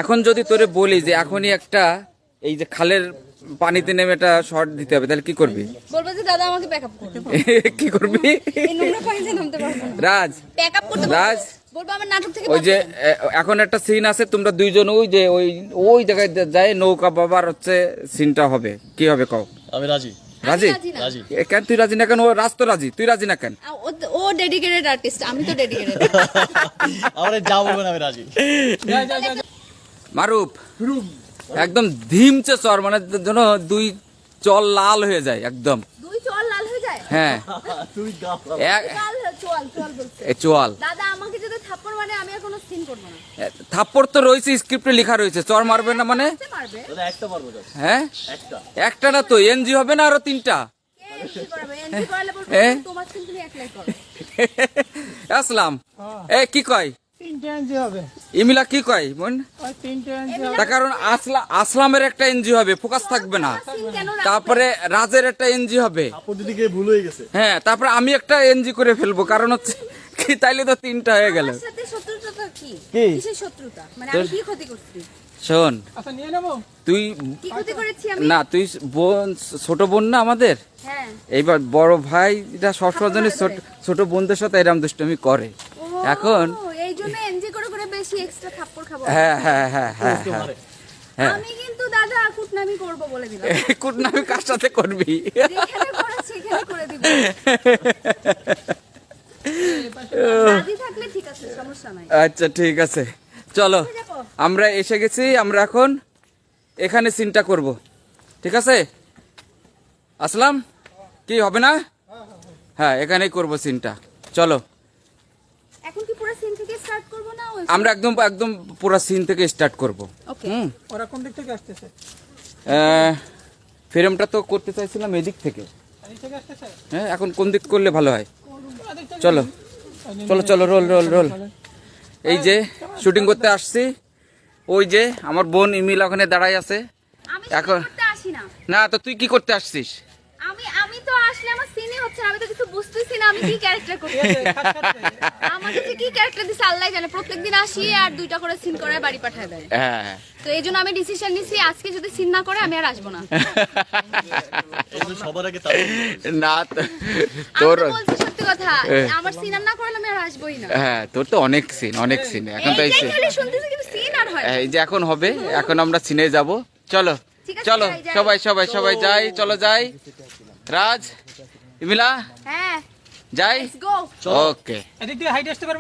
এখন যদি তোরে বলি যে এখনই একটা এই যে খালের পানিতে নেমে একটা শর্ট দিতে হবে, তাহলে কি করবি? বলবো যে দাদা আমাকে ব্যাকআপ করতে। কি করবি? এই নোংরা পানিতে নামতে পারবো না। রাজ, ব্যাকআপ করতে রাজ, বলবো আমার নাটক থেকে। ওই যে এখন একটা সিন আছে, তোমরা দুইজন ওই যে ওই জায়গায় যায় নৌকা বাবার হচ্ছে সিনটা হবে, কি হবে কও? আমি রাজি। রাজি? রাজি। কেন তুই রাজি না কেন? ও রাজ তো রাজি, তুই রাজি না কেন? ও ডেডিকেটেড আর্টিস্ট, আমি তো ডেডিকেটেড। আমরা যা বলবেন আমি রাজি। মারুফ একদম ধিমচে চর, মানে যেন দুই চল লাল হয়ে যায় একদম। দুই চল লাল হয়ে যায়। হ্যাঁ তুই গা চল বলছে। চল। দাদা আমাকে যদি থাপ্পড় মারে আমি আর কোনো সিন করব না। থাপ্পড় তো রয়েছে, স্ক্রিপ্টে লেখা রয়েছে, চর মারবে না মানে? মারবে। দাদা একটা পারবো দাদা। হ্যাঁ একটা। একটা না তো, এনজি হবে না আরো 3টা। কি করবে? এনজি করলে বলবো এ? তোমার সিন তুমি একলাই করো। আসলাম এ কি কয়? 3টে এনজি হবে। ইমিলা কি কয় বোন? ওই 3টে এনজি হবে। তার কারণ আসলামের একটা এনজি হবে, ফোকাস থাকবে না। সিন কেন তারপরে রাজের একটা এনজি হবে। আপু দিদিকে ভুল হয়ে গেছে। হ্যাঁ তারপরে আমি একটা এনজি করে ফেলবো, কারণ হচ্ছে কি, তাইলে তো 3টা হয়ে গেল। আমার সাথে শত্রুতা কি? কি? কিসের শত্রুতা? মানে আমি কি ক্ষতি করছি? শোন, আচ্ছা নিয়ে নেবো। তুই কি ক্ষতি করেছি আমি? না, তুই বোন, ছোট বোন না আমাদের। হ্যাঁ। এইবার বড় ভাইরা সবসময় জন্য ছোট বোনদের সাথে এরম দুষ্টুমি করে। এখন এই জন্য এনজি করে করে বেশি এক্সট্রা থাপ্পড় খাবো। হ্যাঁ হ্যাঁ হ্যাঁ হ্যাঁ হ্যাঁ হ্যাঁ। আমি কিন্তু দাদা কুটনামি করব বলে দিলাম। কুটনামি কার সাথে করবি? যেখানে করেছি সেখানে করে দিব। রাজি থাকলে ঠিক আছে, সমস্যা নাই। আচ্ছা ঠিক আছে, চলো আমরা এসে গেছি। আমরা এখন এখানে সিনটা করব, ঠিক আছে? আসলাম, কি হবে না? হ্যাঁ এখানেই করব সিনটা, চলো। এখন কি পুরো সিন থেকে স্টার্ট করব না? আমরা একদম একদম পুরো সিন থেকে স্টার্ট করব। ওকে। ওরা কোন দিক থেকে আসতেছে? ফ্রেমটা তো করতে চাইছিলাম এদিক থেকে। এই থেকে আসতেছে? হ্যাঁ এখন কোন দিক করলে ভালো হয়? ওদিক থেকে। চলো চলো চলো, রোল রোল রোল। এই যে শুটিং করতে আসছি, ওই যে আমার বোন ইমিলা ওখানে দাঁড়াই আছে। আমি এখন করতে আসি না। না তো তুই কি করতে আসছিস? আমি তো আসলে আমার সিনই হচ্ছে না, আমি তো কিছু বুঝতেছি না আমি কি ক্যারেক্টার করতে। আমাকে যে কি ক্যারেক্টার দিছে আল্লাহ জানে। প্রত্যেকদিন আসি আর 2টা করে সিন করে বাড়ি পাঠায় দেয়। হ্যাঁ তো এই জন্য আমি ডিসিশন নিছি আজকে যদি সিন না করে আমি আর আসবো না। এই সবার আগে তার না তোর তোর বলছি সত্যি কথা, আমার সিন আর না করলে আমি আর আসবোই না। হ্যাঁ তোর তো অনেক সিন, অনেক সিন এখন তো। এইটাই খালি শুনতেছি কিন্তু সিন আর হয় না। এই যে এখন হবে, এখন আমরা সিনে যাব। চলো ঠিক আছে, চলো যাই, যাই। সবাই সবাই সবাই যাই, চলো যাই। রাজ, ইমিলা হ্যাঁ, যাই। Let's go. ওকে। এদিক দিয়ে হাইট আসতে পারবে।